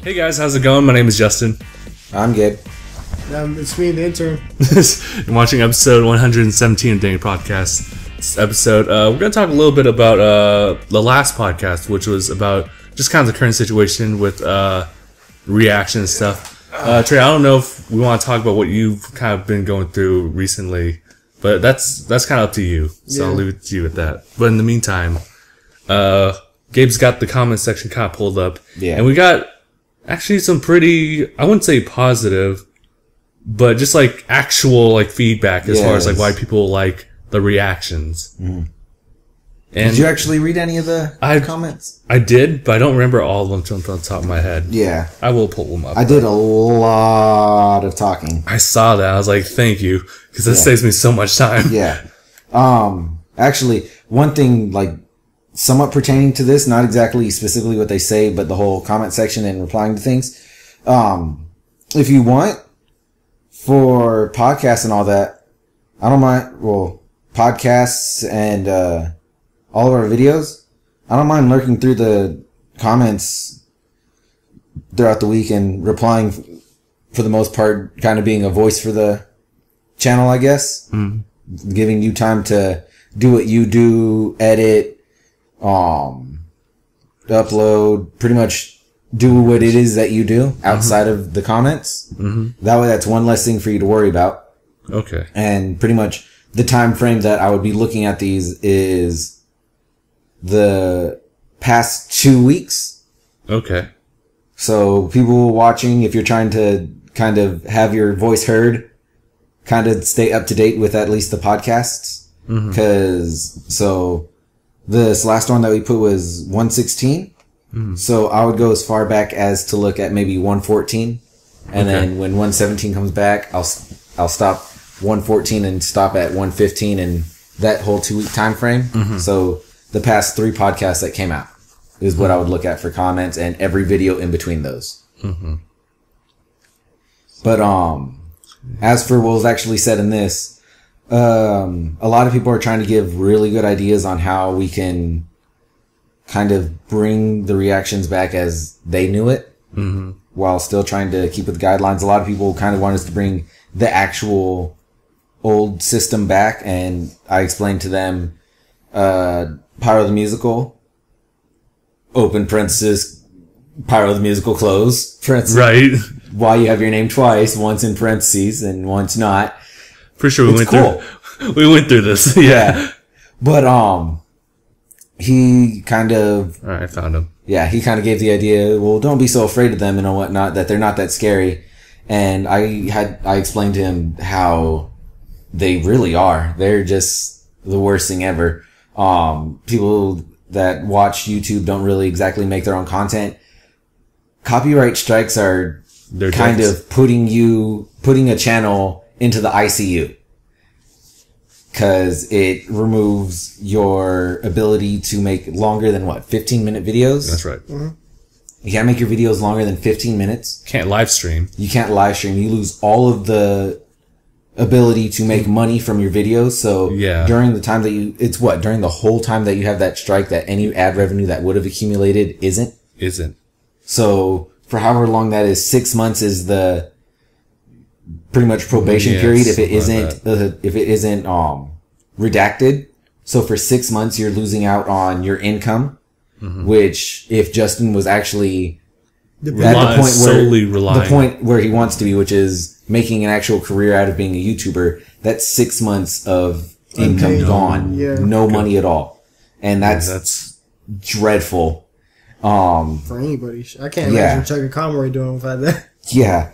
Hey guys, how's it going? My name is Justin. I'm Gabe. It's me, the intern. I'm watching episode 117 of DangIT Prodcast. This episode, we're going to talk a little bit about the last podcast, which was about just kind of the current situation with reaction and stuff. Trey, I don't know if we want to talk about what you've kind of been going through recently, but that's kind of up to you. So I'll leave it to you with that. But in the meantime, Gabe's got the comment section kind of pulled up. Yeah. And we got actually some pretty, I wouldn't say positive, but just like actual like feedback as far as like why people like the reactions. Mm-hmm. And did you actually read any of the comments? I did, but I don't remember all of them from the top of my head. Yeah. I will pull them up. I did a lot of talking. I saw that. I was like, thank you, because this saves me so much time. Yeah. Actually, one thing like somewhat pertaining to this, not exactly specifically what they say, but the whole comment section and replying to things. If you want, for podcasts and all that, I don't mind, well, podcasts and all of our videos, I don't mind lurking through the comments throughout the week and replying, for the most part, kind of being a voice for the channel, I guess. Mm-hmm. Giving you time to do what you do, edit, upload, pretty much do what it is that you do outside of the comments. Mm-hmm. That way, that's one less thing for you to worry about. Okay. And pretty much the time frame that I would be looking at these is the past 2 weeks. Okay. So people watching, if you're trying to kind of have your voice heard, kind of stay up to date with at least the podcasts. So this last one that we put was 116. Mm. So I would go as far back as to look at maybe 114. And then when 117 comes back, I'll stop 114 and stop at 115 in that whole 2 week time frame. Mm-hmm. So the past 3 podcasts that came out is what I would look at for comments, and every video in between those. Mm-hmm. But as for what was actually said in this, a lot of people are trying to give really good ideas on how we can kind of bring the reactions back as they knew it, while still trying to keep with the guidelines. A lot of people kind of want us to bring the actual old system back, and I explained to them, Pyro the Musical, open parenthesis, Pyro the Musical, close parenthesis. Right. Why you have your name twice, once in parentheses and once not. Pretty sure we went through this. Yeah. But, he kind of... Alright, I found him. Yeah, he kind of gave the idea, well, don't be so afraid of them and whatnot, that they're not that scary. And I explained to him how they really are. They're just the worst thing ever. People that watch YouTube don't really exactly make their own content. Copyright strikes are kind of putting a channel into the ICU. Cause it removes your ability to make longer than 15-minute videos? That's right. Mm-hmm. You can't make your videos longer than 15 minutes. Can't live stream. You can't live stream. You lose all of the ability to make money from your videos. So during the time that during the whole time that you have that strike, that any ad revenue that would have accumulated isn't. So for however long that is, 6 months is the pretty much probation period if it isn't redacted. So for 6 months you're losing out on your income, which if Justin was actually at the point where he wants to be, which is making an actual career out of being a YouTuber, that's 6 months of income gone. No money at all. And that's dreadful. For anybody. I can't imagine Chuck and Conroy doing without that. Yeah.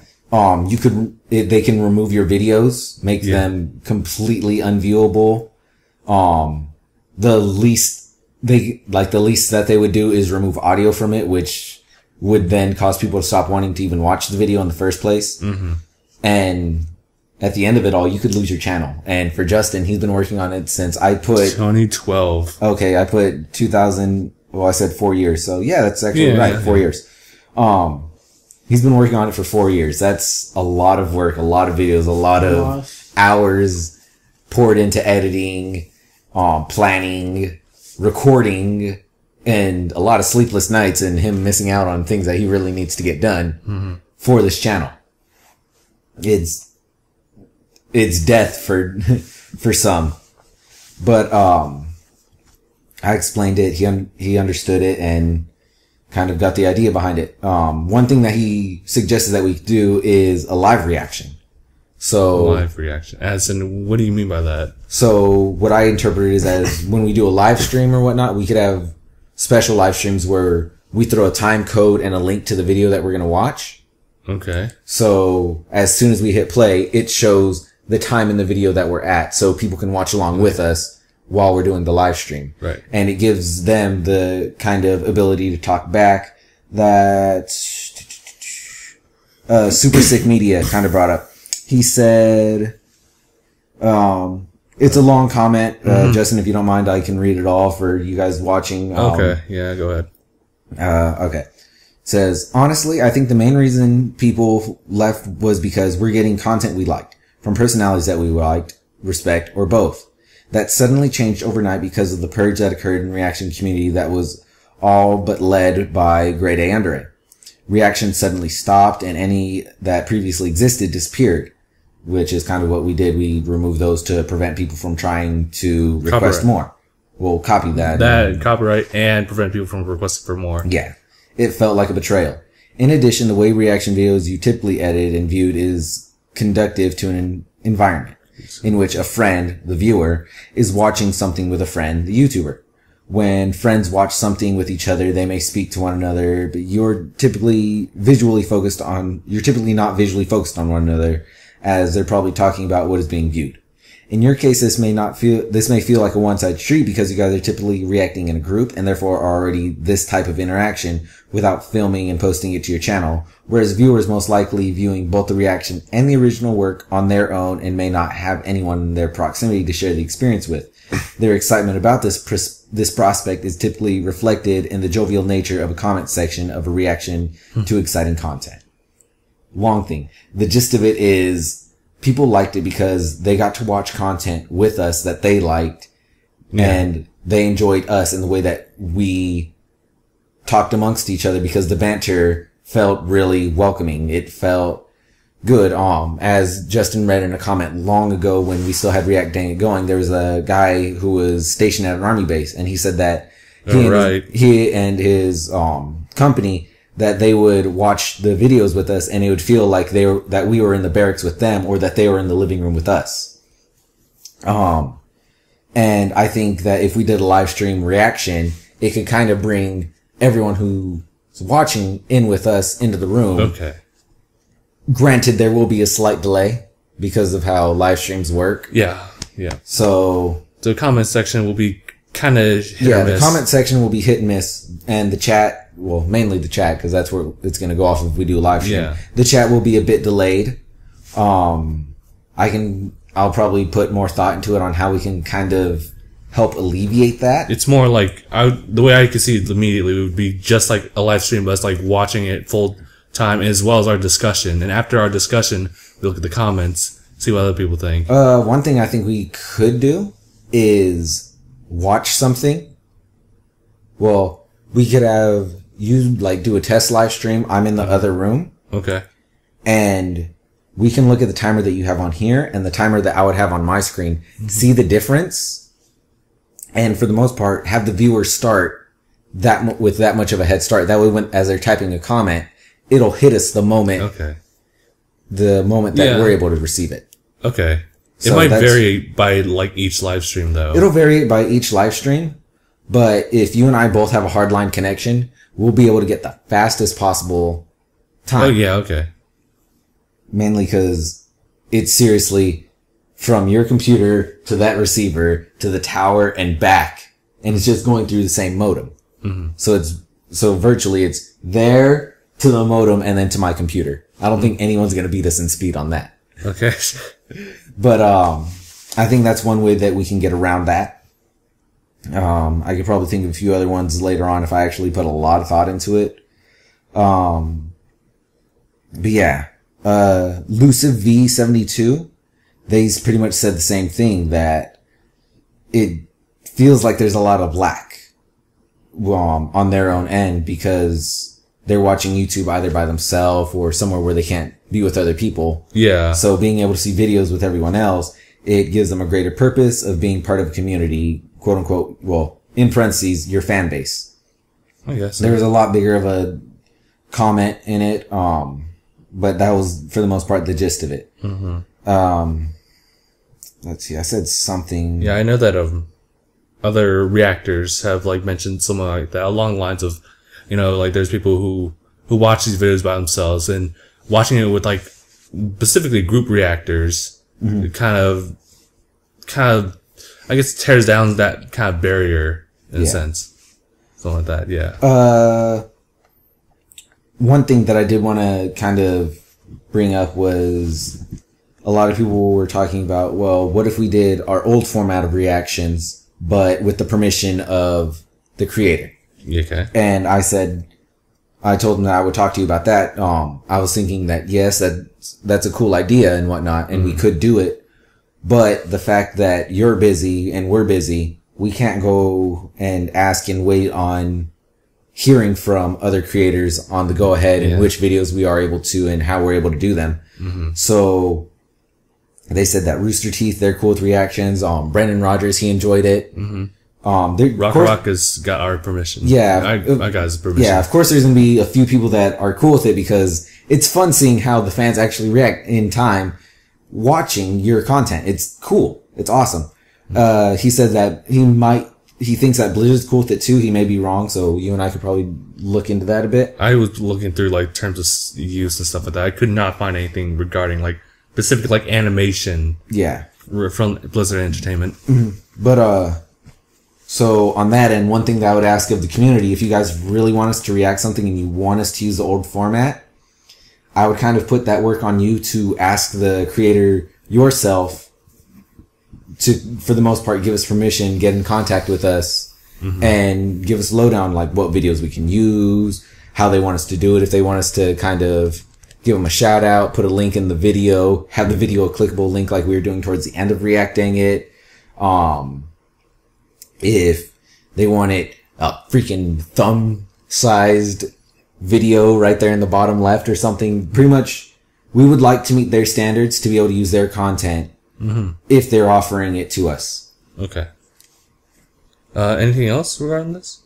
They can remove your videos, make them completely unviewable. The least that they would do is remove audio from it, which would then cause people to stop wanting to even watch the video in the first place. Mm-hmm. And at the end of it all, you could lose your channel. And for Justin, he's been working on it since I put 2012. Okay. I put 2000. Well, I said 4 years. So yeah, that's actually right. 4 years. He's been working on it for 4 years. That's a lot of work, a lot of videos, a lot of hours poured into editing, planning, recording, and a lot of sleepless nights and him missing out on things that he really needs to get done for this channel. It's death for some, but, I explained it. He understood it and kind of got the idea behind it. One thing that he suggested that we do is a live reaction. So live reaction, as in, what do you mean by that? So what I interpreted is as when we do a live stream or whatnot, we could have special live streams where we throw a time code and a link to the video that we're going to watch. Okay. So as soon as we hit play, it shows the time in the video that we're at, so people can watch along with us while we're doing the live stream. Right. And it gives them the kind of ability to talk back that Super Sick Media kind of brought up. He said, it's a long comment. Justin, if you don't mind, I can read it all for you guys watching. Okay. Yeah, go ahead. Okay. It says, honestly, I think the main reason people left was because we're getting content we liked from personalities that we liked, respect, or both. That suddenly changed overnight because of the purge that occurred in reaction community that was all but led by Grade A Under A. Reaction suddenly stopped and any that previously existed disappeared, which is kind of what we did. We removed those to prevent people from trying to request more. We'll copy that. Copyright and prevent people from requesting for more. Yeah. It felt like a betrayal. In addition, the way reaction videos you typically edit and viewed is conductive to an environment in which a friend, the viewer, is watching something with a friend, the YouTuber. When friends watch something with each other, they may speak to one another, but you're typically not visually focused on one another, as they're probably talking about what is being viewed. In your case, this may feel like a one-sided street because you guys are typically reacting in a group and therefore are already this type of interaction without filming and posting it to your channel, whereas viewers most likely viewing both the reaction and the original work on their own and may not have anyone in their proximity to share the experience with. Their excitement about this prospect is typically reflected in the jovial nature of a comment section of a reaction to exciting content. Long thing. The gist of it is people liked it because they got to watch content with us that they liked and they enjoyed us in the way that we talked amongst each other because the banter felt really welcoming. It felt good. As Justin read in a comment long ago when we still had React Dang It going, there was a guy who was stationed at an army base and he said that he and his company, that they would watch the videos with us and it would feel like that we were in the barracks with them or that they were in the living room with us. And I think that if we did a live stream reaction, it could kind of bring everyone who's watching in with us into the room. Okay. Granted, there will be a slight delay because of how live streams work. Yeah. Yeah. So the comment section will be kind of hit or miss. The comment section will be hit and miss, and the chat, well, mainly the chat, because that's where it's going to go off if we do a live stream. Yeah. The chat will be a bit delayed. I'll probably put more thought into it on how we can kind of help alleviate that. It's more like, the way I could see it immediately would be just like a live stream, but it's like watching it full time as well as our discussion. And after our discussion, we look at the comments, see what other people think. One thing I think we could do is watch something. Well, we could have you like do a test live stream. I'm in the other room. Okay. And we can look at the timer that you have on here and the timer that I would have on my screen, see the difference. And for the most part, have the viewer start with that much of a head start. That way, as they're typing a comment, it'll hit us the moment that we're able to receive it. Okay. So it might vary by like each live stream though. It'll vary by each live stream. But if you and I both have a hardline connection, we'll be able to get the fastest possible time. Oh yeah. Okay. Mainly because it's seriously from your computer to that receiver to the tower and back. And it's just going through the same modem. Mm-hmm. So virtually it's there to the modem and then to my computer. I don't think anyone's going to beat us in speed on that. Okay. But, I think that's one way that we can get around that. I could probably think of a few other ones later on if I actually put a lot of thought into it. But yeah, Luciv V72, they pretty much said the same thing, that it feels like there's a lot of lack on their own end because they're watching YouTube either by themselves or somewhere where they can't be with other people. Yeah. So being able to see videos with everyone else, it gives them a greater purpose of being part of a community, quote unquote, well, in parentheses, your fan base. I guess. There was a lot bigger of a comment in it, but that was, for the most part, the gist of it. Mm-hmm. Let's see, I said something. Yeah, I know that other reactors have like mentioned something like that along the lines of, you know, like there's people who watch these videos by themselves, and watching it with like specifically group reactors, it kind of, I guess, tears down that kind of barrier in a sense. Something like that, yeah. One thing that I did want to kind of bring up was a lot of people were talking about, well, what if we did our old format of reactions, but with the permission of the creator? Okay. And I told them that I would talk to you about that. I was thinking that, yes, that's a cool idea and whatnot, and we could do it. But the fact that you're busy and we're busy, we can't go and ask and wait on hearing from other creators on the go ahead and which videos we are able to and how we're able to do them. Mm-hmm. So they said that Rooster Teeth, they're cool with reactions. Brendan Rogers, he enjoyed it. Mm-hmm. Rock has got our permission. Yeah. I got his permission. Yeah, of course there's going to be a few people that are cool with it because it's fun seeing how the fans actually react in time watching your content. It's cool. It's awesome. He said that he thinks that Blizzard's cool with it too. He may be wrong, so you and I could probably look into that a bit. I was looking through like terms of use and stuff like that. I could not find anything regarding like specific like animation. Yeah. From Blizzard Entertainment. Mm-hmm. But so on that end, one thing that I would ask of the community, if you guys really want us to react something and you want us to use the old format, I would kind of put that work on you to ask the creator yourself to, for the most part, give us permission, get in contact with us, and give us lowdown, like what videos we can use, how they want us to do it, if they want us to kind of give them a shout out, put a link in the video, have the video a clickable link like we were doing towards the end of reacting it. If they want it a freaking thumb-sized video right there in the bottom left or something, pretty much we would like to meet their standards to be able to use their content if they're offering it to us. Okay. Anything else regarding this?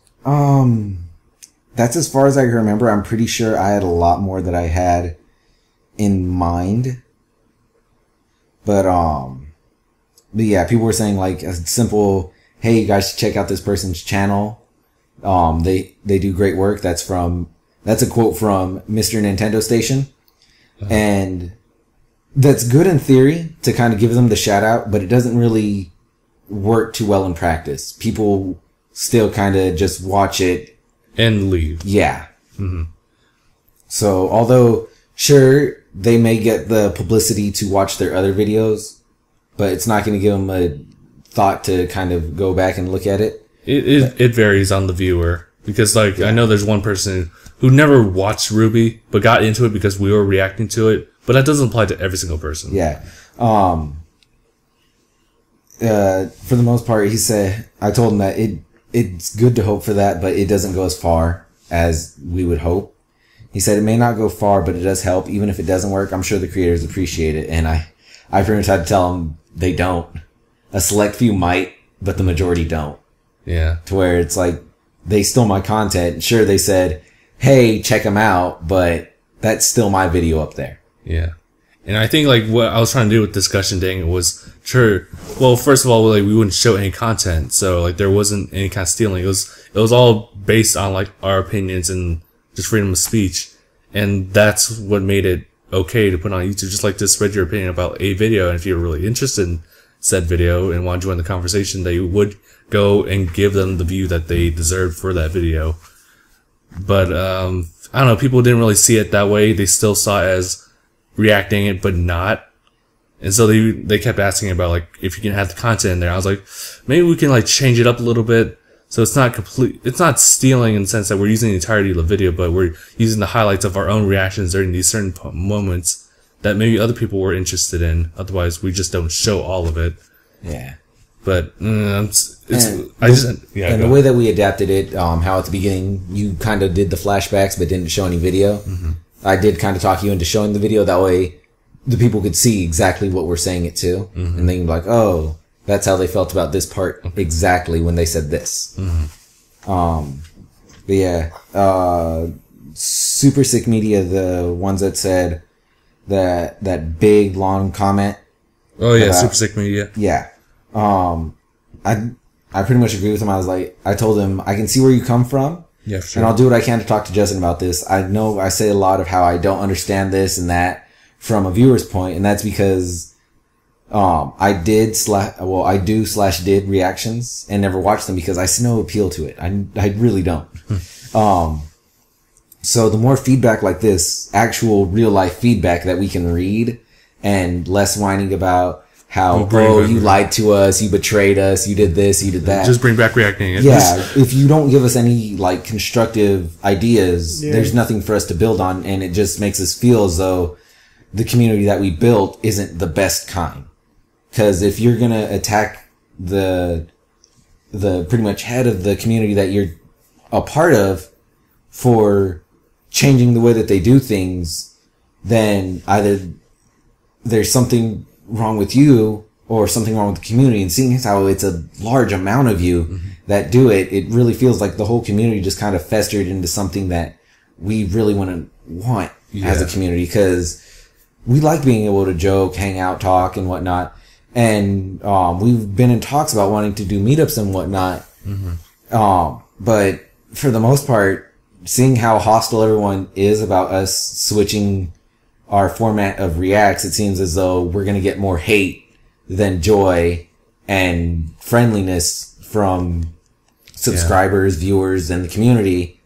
That's as far as I can remember. I'm pretty sure I had a lot more that I had in mind. But yeah, people were saying like a simple, hey, you guys should check out this person's channel. They do great work. That's a quote from Mr. Nintendo Station. And that's good in theory to kind of give them the shout out, but it doesn't really work too well in practice. People still kind of just watch it and leave. Yeah. Mm-hmm. So although sure, they may get the publicity to watch their other videos, but it's not going to give them a thought to kind of go back and look at it. It varies on the viewer because like I know there's one person who never watched Ruby but got into it because we were reacting to it, but that doesn't apply to every single person. Yeah. For the most part, he said, I told him that it's good to hope for that, but it doesn't go as far as we would hope. He said it may not go far, but it does help. Even if it doesn't work, I'm sure the creators appreciate it. And I pretty much had to tell them they don't. A select few might, but the majority don't. Yeah. To where it's like, they stole my content. Sure, they said, hey, check them out, but that's still my video up there. Yeah. And I think like what I was trying to do with discussion dang was sure. Well, first of all, like we wouldn't show any content, so like there wasn't any kind of stealing. It was all based on like our opinions and just freedom of speech, and that's what made it okay to put on YouTube. Just like to spread your opinion about a video, and if you're really interested in said video and want to join the conversation, they would go and give them the view that they deserved for that video. But I don't know. People didn't really see it that way. They still saw it as reacting it, but not. And so they kept asking about like if you can have the content in there. I was like, maybe we can like change it up a little bit so it's not complete. It's not stealing in the sense that we're using the entirety of the video, but we're using the highlights of our own reactions during these certain moments that maybe other people were interested in. Otherwise, we just don't show all of it. Yeah. But the way that we adapted it, how at the beginning you kind of did the flashbacks but didn't show any video. Mm-hmm. I did kind of talk you into showing the video. That way the people could see exactly what we're saying it to. Mm-hmm. And then be like, oh, that's how they felt about this part exactly when they said this. Mm-hmm. But yeah, Super Sick Media, the ones that said that big long comment. Oh yeah, Super Sick Media. Yeah. I pretty much agree with him. I told him, I can see where you come from. Yeah, for sure. And I'll do what I can to talk to Justin about this. I know I say a lot of how I don't understand this and that from a viewer's point, and that's because, I do/did reactions and never watch them because I see no appeal to it. I really don't. So the more feedback like this, actual real life feedback that we can read and less whining about how, you lied to us, you betrayed us, you did this, you did that. Just bring back reacting. Yeah, if you don't give us any, like, constructive ideas, there's nothing for us to build on, and it just makes us feel as though the community that we built isn't the best kind. Because if you're gonna attack the pretty much head of the community that you're a part of for changing the way that they do things, then either there's something wrong with you or something wrong with the community. And seeing as how it's a large amount of you that do it, it really feels like the whole community just kind of festered into something that we really want as a community, because we like being able to joke, hang out, talk and whatnot. And we've been in talks about wanting to do meetups and whatnot. But for the most part, seeing how hostile everyone is about us switching our format of reacts, it seems as though we're going to get more hate than joy and friendliness from subscribers, viewers, and the community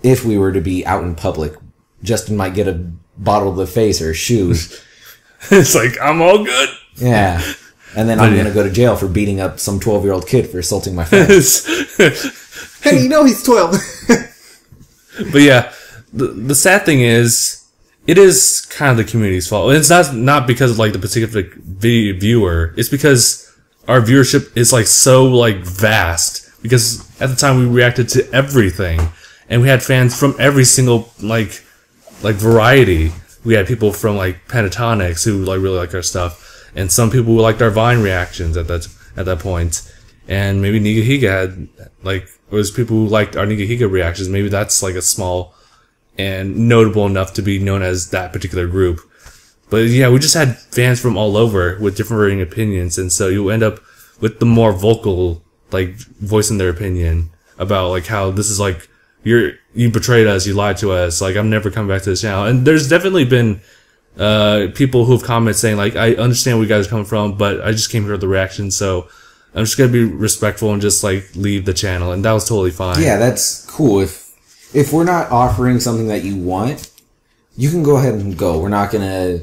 if we were to be out in public. Justin might get a bottle to the face or a shoe. It's like, I'm all good. Yeah. And then I'm going to go to jail for beating up some 12-year-old kid for assaulting my friends. Hey, you know he's 12. But yeah, the sad thing is, it is kind of the community's fault. It's not because of like the particular viewer. It's because our viewership is like so like vast. Because at the time we reacted to everything, and we had fans from every single like variety. We had people from like Pentatonics who like really like our stuff, and some people who liked our Vine reactions at that point. And maybe Niga Higa had like, it was people who liked our Niga Higa reactions. Maybe that's like a small and notable enough to be known as that particular group. But yeah, we just had fans from all over with differing opinions, and so you end up with the more vocal, like, voicing their opinion about like how this is like, you betrayed us, you lied to us, like I'm never coming back to this channel. And there's definitely been people who've commented saying like, I understand where you guys are coming from, but I just came here with the reaction, so I'm just gonna be respectful and just like leave the channel, and that was totally fine. Yeah, that's cool. If we're not offering something that you want, you can go ahead and go. We're not gonna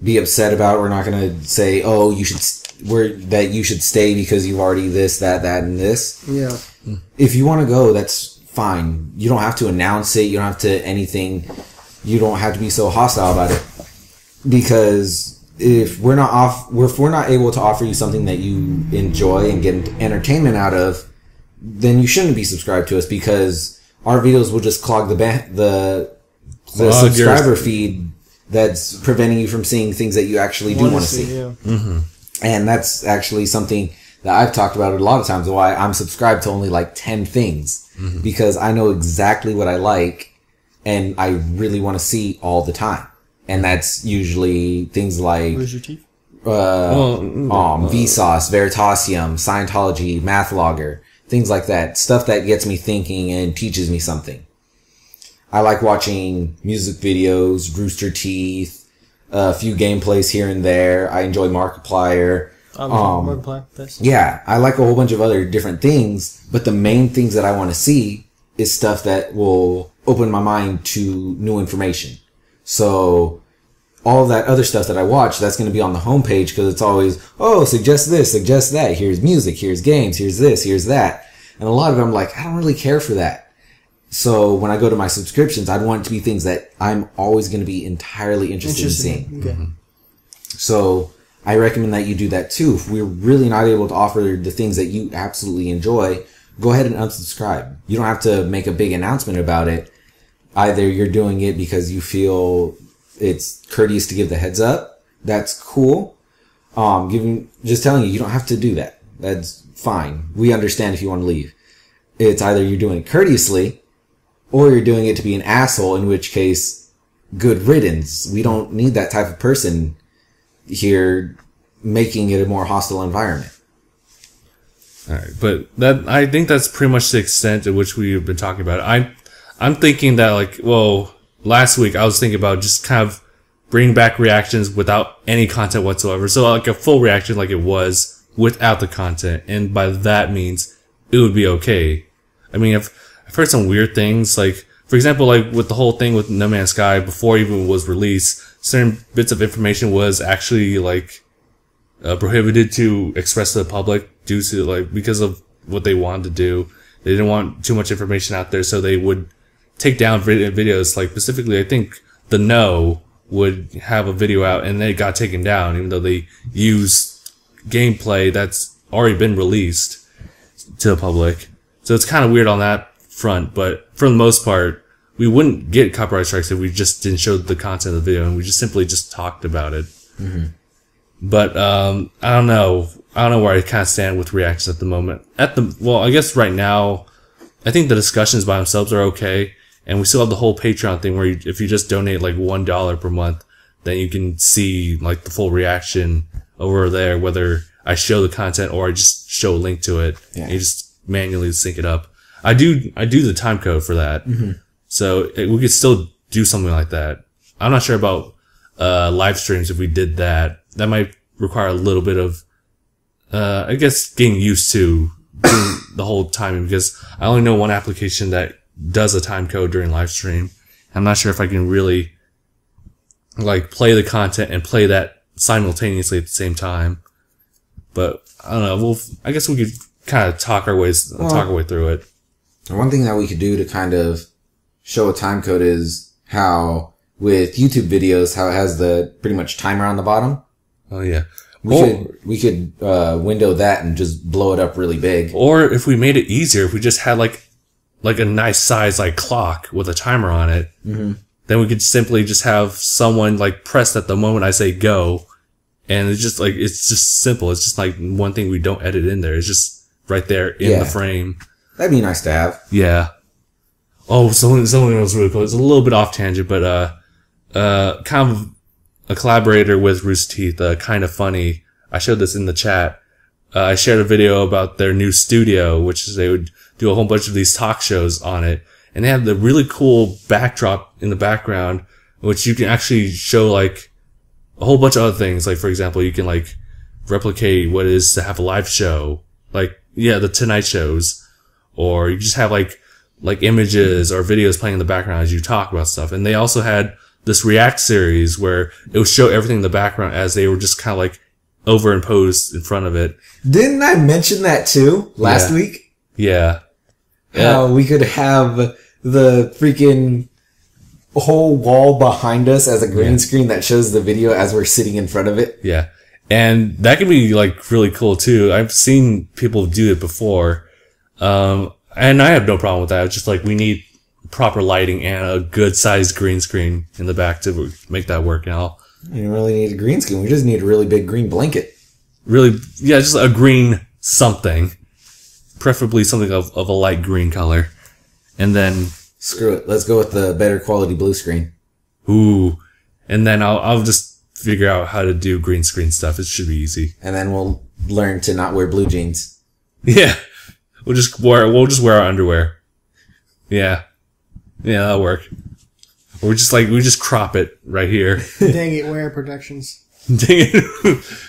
be upset about it. We're not gonna say, oh, you should stay because you've already this, that, and this. Yeah. If you want to go, that's fine. You don't have to announce it. You don't have to anything. You don't have to be so hostile about it. Because if we're not able to offer you something that you enjoy and get entertainment out of, then you shouldn't be subscribed to us, because our videos will just clog the subscriber feed that's preventing you from seeing things that you actually do want to see. Yeah. Mm-hmm. And that's actually something that I've talked about a lot of times, why I'm subscribed to only like 10 things, because I know exactly what I like and I really want to see all the time. And that's usually things like Where's your teeth? Vsauce, Veritasium, Scientology, Mathlogger, things like that. Stuff that gets me thinking and teaches me something. I like watching music videos, Rooster Teeth, a few gameplays here and there. I enjoy Markiplier. Markiplier. Yeah, I like a whole bunch of other different things, but the main things that I want to see is stuff that will open my mind to new information. So all that other stuff that I watch, that's going to be on the homepage, because it's always, oh, suggest this, suggest that. Here's music, here's games, here's this, here's that. And a lot of them, I'm like, I don't really care for that. So when I go to my subscriptions, I'd want it to be things that I'm always going to be entirely interested in seeing. Okay. So I recommend that you do that too. If we're really not able to offer the things that you absolutely enjoy, go ahead and unsubscribe. You don't have to make a big announcement about it. Either you're doing it because you feel it's courteous to give the heads up. That's cool. Just telling you don't have to do that. That's fine. We understand if you want to leave. It's either you're doing it courteously or you're doing it to be an asshole, in which case, good riddance. We don't need that type of person here making it a more hostile environment. All right, but I think that's pretty much the extent at which we've been talking about it. I'm thinking that, like, well, last week I was thinking about just kind of bringing back reactions without any content whatsoever. So like a full reaction like it was without the content. And by that means it would be okay. I mean, I've heard some weird things, like, for example, like with the whole thing with No Man's Sky, before it even was released, certain bits of information was actually like prohibited to express to the public due to, like, because of what they wanted to do. They didn't want too much information out there, so they would take down videos. Like, specifically, I think The No would have a video out and it got taken down, even though they used gameplay that's already been released to the public. So it's kind of weird on that front, but for the most part, we wouldn't get copyright strikes if we just didn't show the content of the video and we just simply just talked about it. Mm-hmm. But I don't know where I kind of stand with reactions at the moment. Well, I guess right now, I think the discussions by themselves are okay. And we still have the whole Patreon thing where if you just donate like $1 per month, then you can see like the full reaction over there, whether I show the content or I just show a link to it. Yeah. And you just manually sync it up. I do the time code for that. Mm-hmm. So we could still do something like that. I'm not sure about live streams. If we did that, that might require a little bit of, I guess, getting used to doing the whole timing, because I only know one application that does a time code during live stream. I'm not sure if I can really like play the content and play that simultaneously at the same time. But I don't know. I guess we could kind of talk our way through it. One thing that we could do to kind of show a time code is how with YouTube videos, how it has the pretty much timer on the bottom. Oh yeah. We could window that and just blow it up really big. Or if we made it easier, if we just had like a nice size like clock with a timer on it, mm-hmm. then we could simply just have someone like press at the moment I say go, and it's just simple. It's just like one thing we don't edit in there. It's just right there in the frame. That'd be nice to have. Yeah. Oh, something else really cool. It's a little bit off tangent, but kind of a collaborator with Rooster Teeth, Kind of Funny. I showed this in the chat. I shared a video about their new studio, which is they would do a whole bunch of these talk shows on it. And they have the really cool backdrop in the background, which you can actually show like a whole bunch of other things. Like, for example, you can like replicate what it is to have a live show. Like, yeah, the Tonight shows. Or you just have like images or videos playing in the background as you talk about stuff. And they also had this React series where it would show everything in the background as they were just kind of like overimposed in front of it. Didn't I mention that too last week? Yeah. How we could have the freaking whole wall behind us as a green screen that shows the video as we're sitting in front of it. Yeah. And that can be like really cool too. I've seen people do it before. And I have no problem with that. It's just like we need proper lighting and a good sized green screen in the back to make that work now. You don't really need a green screen. We just need a really big green blanket. Really, yeah, just a green something. Preferably something of a light green color. And then... Screw it. Let's go with the better quality blue screen. Ooh. And then I'll just figure out how to do green screen stuff. It should be easy. And then we'll learn to not wear blue jeans. Yeah. We'll just wear our underwear. Yeah. Yeah, that'll work. Or we just crop it right here. DangIT Wear Productions. DangIT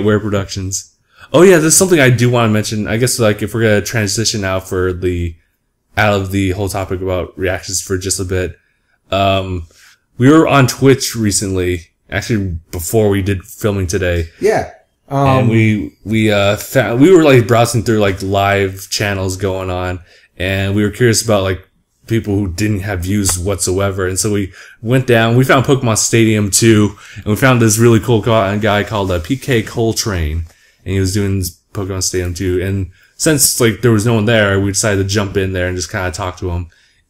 Wear Productions. Oh yeah, there's something I do want to mention. I guess like if we're gonna transition now out of the whole topic about reactions for just a bit. We were on Twitch recently, actually before we did filming today. Yeah. And we were like browsing through like live channels going on, and we were curious about like people who didn't have views whatsoever. And so we went down, we found Pokemon Stadium 2, and we found this really cool guy called PK Coltrane, and he was doing Pokemon Stadium 2. And since like there was no one there, we decided to jump in there and just kind of talk to him.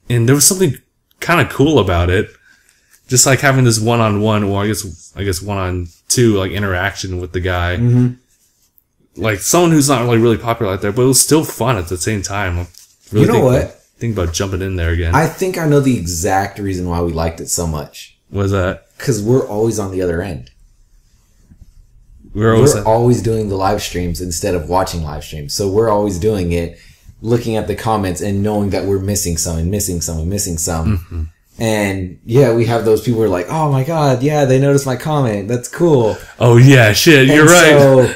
And there was something kind of cool about it. Just like having this one-on-one, or I guess one-on-two, like interaction with the guy. Like someone who's not like really popular out there, but it was still fun at the same time. Really, you know what? Think about jumping in there again. I think I know the exact reason why we liked it so much. What is that? Because we're always on the other end. We're always doing the live streams instead of watching live streams. So we're always doing it, looking at the comments and knowing that we're missing some and missing some and missing some. And yeah, we have those people who are like, oh my God, yeah, they noticed my comment. That's cool. Oh yeah, shit, you're right. So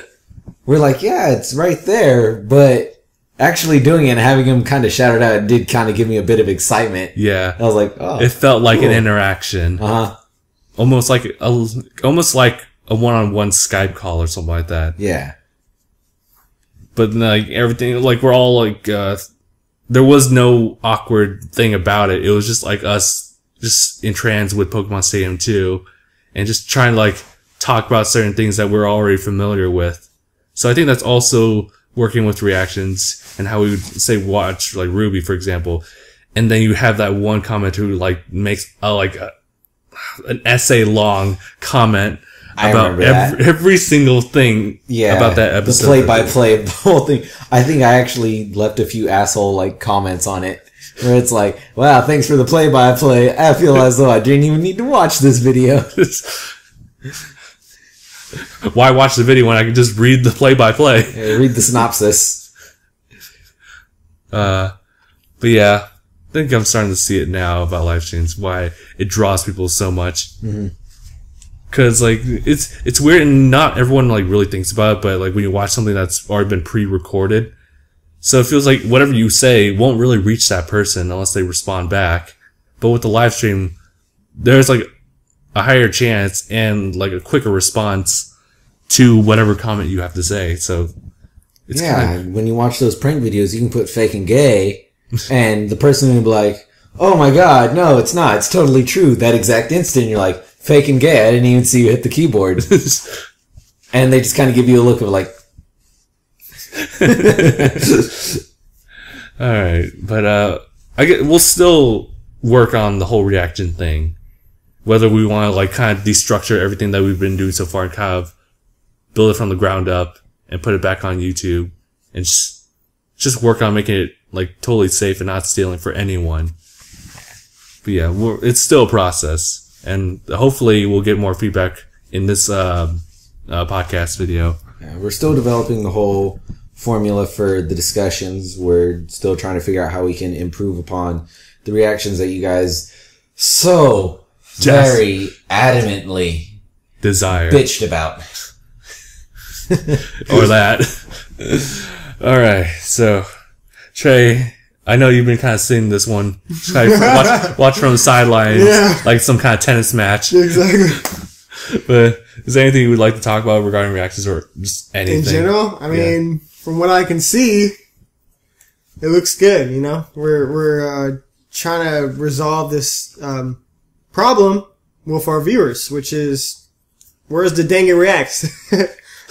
we're like, yeah, it's right there. But actually doing it and having him kind of shout it out did kind of give me a bit of excitement. Yeah. I was like, oh. It felt like an interaction. Almost like a one-on-one Skype call or something like that. Yeah. But like everything, like we're all like, there was no awkward thing about it. It was just like us just entranced with Pokemon Stadium 2 and just trying to like talk about certain things that we're already familiar with. So I think that's also working with reactions and how we would say watch like Ruby, for example. And then you have that one commenter who like makes an essay long comment about every single thing about that episode. The play-by-play of the whole thing. I think I actually left a few asshole like comments on it where it's like, wow, thanks for the play-by-play. I feel as though I didn't even need to watch this video. Why watch the video when I can just read the play-by-play? Yeah, read the synopsis. But yeah, I think I'm starting to see it now about live streams, why it draws people so much. Cause like, it's weird and not everyone like really thinks about it, but like when you watch something that's already been pre-recorded, so it feels like whatever you say won't really reach that person unless they respond back. But with the live stream, there's like a higher chance and like a quicker response to whatever comment you have to say. So it's when you watch those prank videos, you can put fake and gay and the person will be like, oh my God, no, it's not. It's totally true. That exact instant, you're like, fake and gay. I didn't even see you hit the keyboard. And they just kind of give you a look of like, all right. But, we'll still work on the whole reaction thing. Whether we want to like kind of destructure everything that we've been doing so far and kind of build it from the ground up and put it back on YouTube and just work on making it like totally safe and not stealing for anyone. But yeah, it's still a process. And hopefully we'll get more feedback in this podcast video. Yeah, we're still developing the whole formula for the discussions. We're still trying to figure out how we can improve upon the reactions that you guys so very adamantly desire bitched about. Or that. All right. So, Trey, I know you've been kind of seeing this one. Watch from the sidelines, like some kind of tennis match. Exactly. But is there anything you would like to talk about regarding reactions or just anything? In general, I mean, from what I can see, it looks good. You know, we're trying to resolve this problem with our viewers, which is where's the DangIT reacts.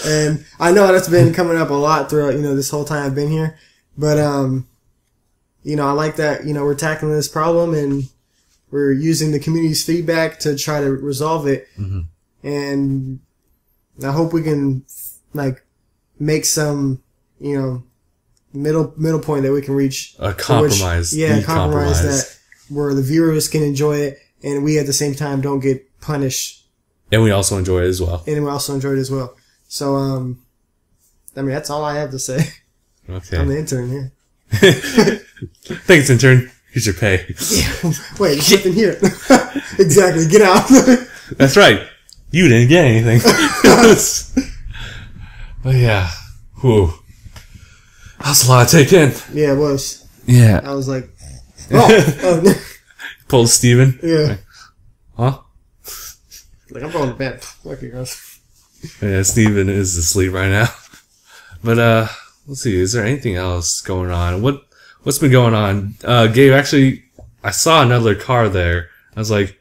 And I know that's been coming up a lot throughout this whole time I've been here, but I like that, we're tackling this problem and we're using the community's feedback to try to resolve it. And I hope we can like make some, middle point that we can reach. A compromise. Compromise that where the viewers can enjoy it and we at the same time don't get punished. And we also enjoy it as well. So, I mean, that's all I have to say. Okay. I'm the intern here. Thanks, intern. Here's your pay. Yeah. Wait, there's nothing here. Exactly. Get out. That's right. You didn't get anything. But yeah. Whew. That's a lot to take in. Yeah, it was. Yeah. I was like, oh. Pulled Steven. Yeah. Huh? Like, I'm going to bed. Look at guys. Yeah, Steven is asleep right now. But, let's see. Is there anything else going on? What's been going on? Gabe, actually, I saw another car there. I was like,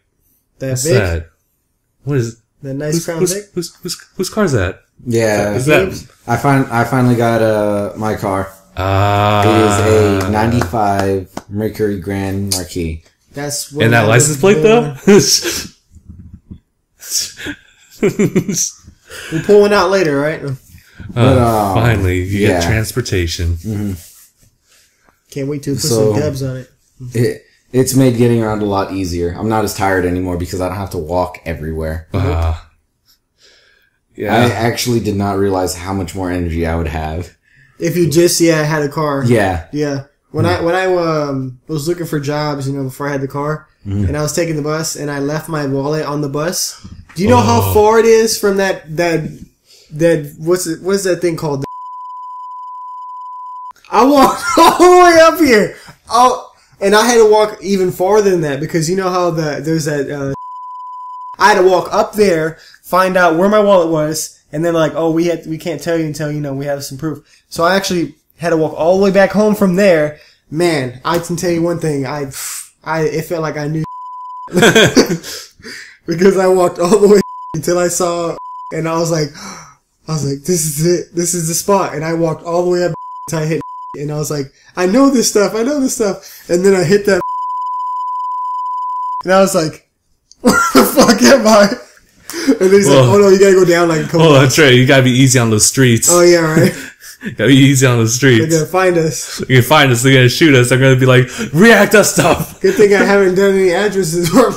what's that? What is that nice Crown Vic? Whose car is that? Yeah. Is that? I finally got my car. It is a 95 Mercury Grand Marquis. That's and that license plate though? We'll pull one out later, right? But, finally, you get transportation. Mm-hmm. Can't wait to put some dubs on it. It's made getting around a lot easier. I'm not as tired anymore because I don't have to walk everywhere. Yeah. I actually did not realize how much more energy I would have if you just had a car. Yeah. When I was looking for jobs, before I had the car, and I was taking the bus, and I left my wallet on the bus. Do you know how far it is from that what's that thing called? I walked all the way up here. And I had to walk even farther than that because you know how there's that. I had to walk up there, find out where my wallet was, and then we can't tell you until we have some proof. So I actually had to walk all the way back home from there. Man, I can tell you one thing. It felt like I knew because I walked all the way until I saw, and I was like, this is it. This is the spot. And I walked all the way up until I hit. And I was like, I know this stuff. And then I hit that. And I was like, where the fuck am I? And then he's like, oh no, you gotta go down like a couple that's right. You gotta be easy on those streets. Oh yeah, right. Gotta be easy on the streets. They're gonna find us. They're gonna find us. They're gonna shoot us. They're gonna be like, react us stuff. Good thing I haven't done any addresses. Whoa,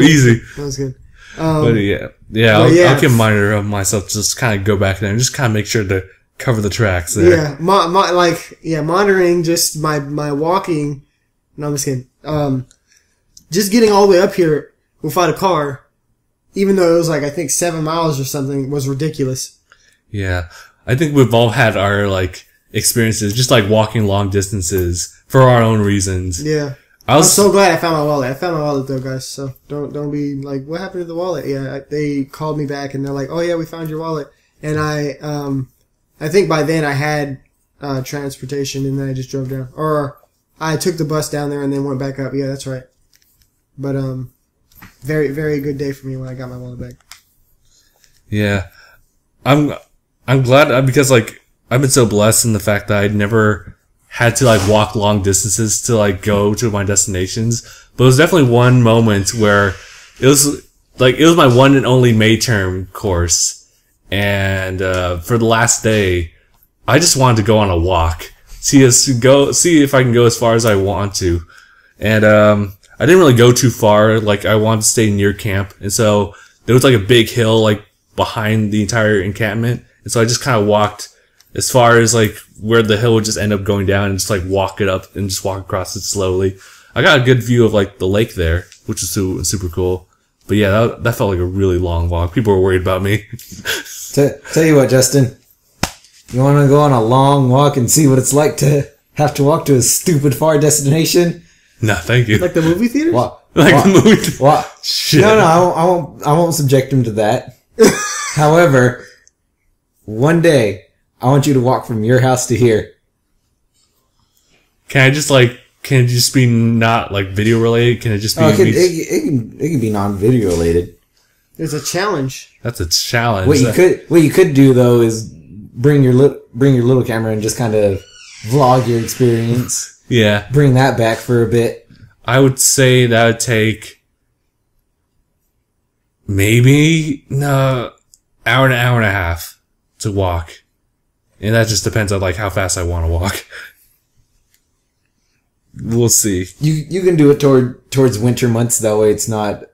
easy. That was good. I'll keep a monitor of myself. Just kind of go back there and just kind of make sure to cover the tracks there. Yeah, monitoring just my walking. No, I'm just kidding. Just getting all the way up here without a car, even though it was I think 7 miles or something, was ridiculous. Yeah. I think we've all had our experiences, just walking long distances for our own reasons. Yeah. I'm so glad I found my wallet. I found my wallet though, guys. So don't be like, what happened to the wallet? Yeah, they called me back and they're like, oh yeah, we found your wallet. And I think by then I had transportation and then I just drove down. Or I took the bus down there and then went back up. Yeah, that's right. But very, very good day for me when I got my wallet back. Yeah. I'm glad because I've been so blessed in the fact that I'd never had to walk long distances to go to my destinations. But it was definitely one moment where it was my one and only May term course. And for the last day, I just wanted to go on a walk, see if I can go as far as I want to. And I didn't really go too far. I wanted to stay near camp, and so there was a big hill behind the entire encampment, and so I just kind of walked as far as where the hill would just end up going down, and just walk it up and just walk across it slowly. I got a good view of the lake there, which was super cool. But yeah, that felt like a really long walk. People were worried about me. Tell you what, Justin. You want to go on a long walk and see what it's like to have to walk to a stupid far destination? No, thank you. Like the movie theaters? The movie theaters? What? Shit. No, I won't subject him to that. However, one day, I want you to walk from your house to here. Can it just be not video related? Can it just be? It can be non-video related. There's a challenge. That's a challenge. What you could do though is bring your little camera and just kind of vlog your experience. Yeah. Bring that back for a bit. I would say that would take maybe hour and a half to walk, and that just depends on how fast I want to walk. We'll see. You can do it towards winter months. That way it's not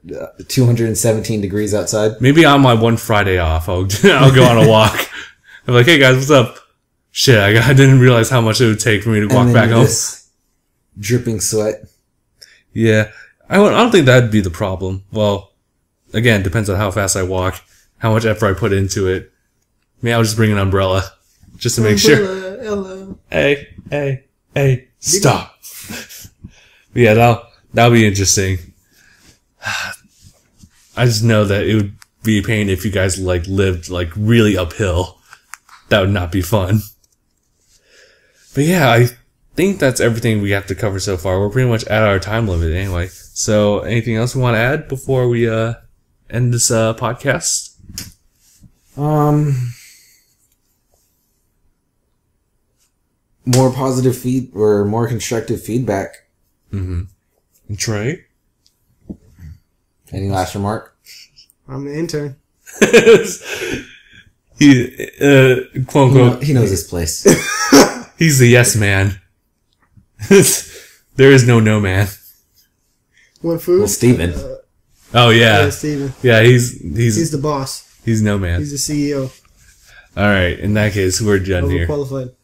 217 degrees outside. Maybe on my one Friday off, I'll go on a walk. I'm like, hey guys, what's up? Shit, I didn't realize how much it would take for me to walk back home. Dripping sweat. Yeah. I don't think that'd be the problem. Well, again, depends on how fast I walk, how much effort I put into it. Maybe I'll just bring an umbrella just to make sure. Hello. Hey, stop. But yeah, that'll be interesting. I just know that it would be a pain if you guys lived really uphill. That would not be fun. But yeah, think that's everything we have to cover so far. We're pretty much at our time limit anyway. So anything else we want to add before we end this podcast? More positive or more constructive feedback. Mm-hmm. And Trey? Any last remark? I'm the intern. He, quote unquote, He knows his place. he's the yes man. There is no man. What food? Well, Steven. Oh yeah. Yeah, Steven. Yeah, he's the boss. He's no man. He's the CEO. All right, in that case, we're done here. Overqualified.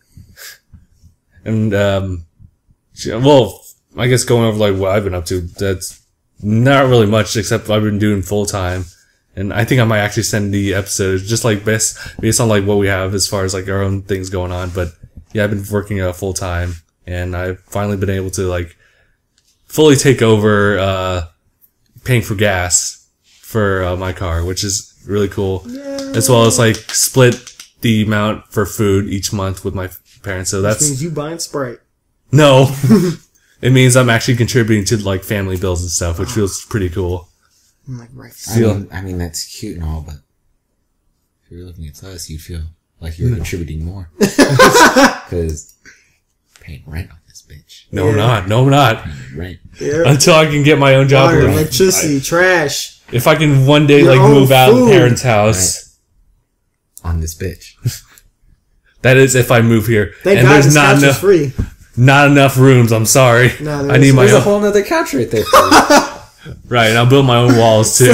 And well, I guess going over like what I've been up to, that's not really much except I've been doing full time. And I think I might actually send the episodes just like based on like what we have as far as like our own things going on. But yeah, I've been working full time, and I've finally been able to like fully take over paying for gas for my car, which is really cool. Yay. As well as like split the amount for food each month with my parents. So that means you buying Sprite. No. It means I'm actually contributing to like family bills and stuff, which feels pretty cool. I'm like, right. I mean, that's cute and all, but if you're looking at us, you'd feel like you're contributing more. Because paying rent on this bitch. No, I'm not. No, I'm not. Rent. Yep. Until I can get my own job. Water, electricity, trash. If I can one day like move out of parents' house. Right. On this bitch. That is if I move here. Thank and God there's this not couch enough, is free. Not enough rooms. I'm sorry. No, I need my There's own. a whole nother couch right there for you. Right, and I'll build my own walls too.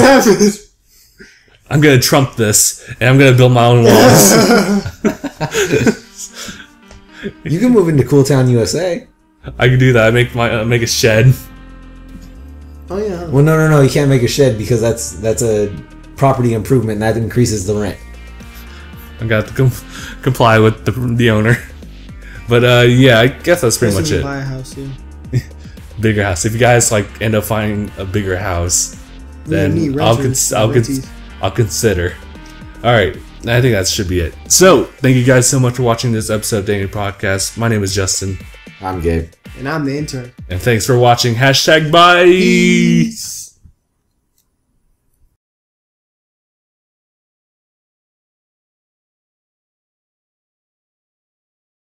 I'm gonna trump this, and I'm gonna build my own walls. You can move into Cool Town, USA. I can do that. I make a shed. Oh yeah. Well, no. You can't make a shed because that's a property improvement, and that increases the rent. I got to comply with the owner. But yeah, I guess that's pretty much it. Buy a house, yeah. Bigger house. If you guys like end up finding a bigger house, then I'll consider. All right, I think that should be it. So thank you guys so much for watching this episode of DangIT Prodcast. My name is Justin. I'm Gabe. And I'm the intern. And thanks for watching. #bye. Peace.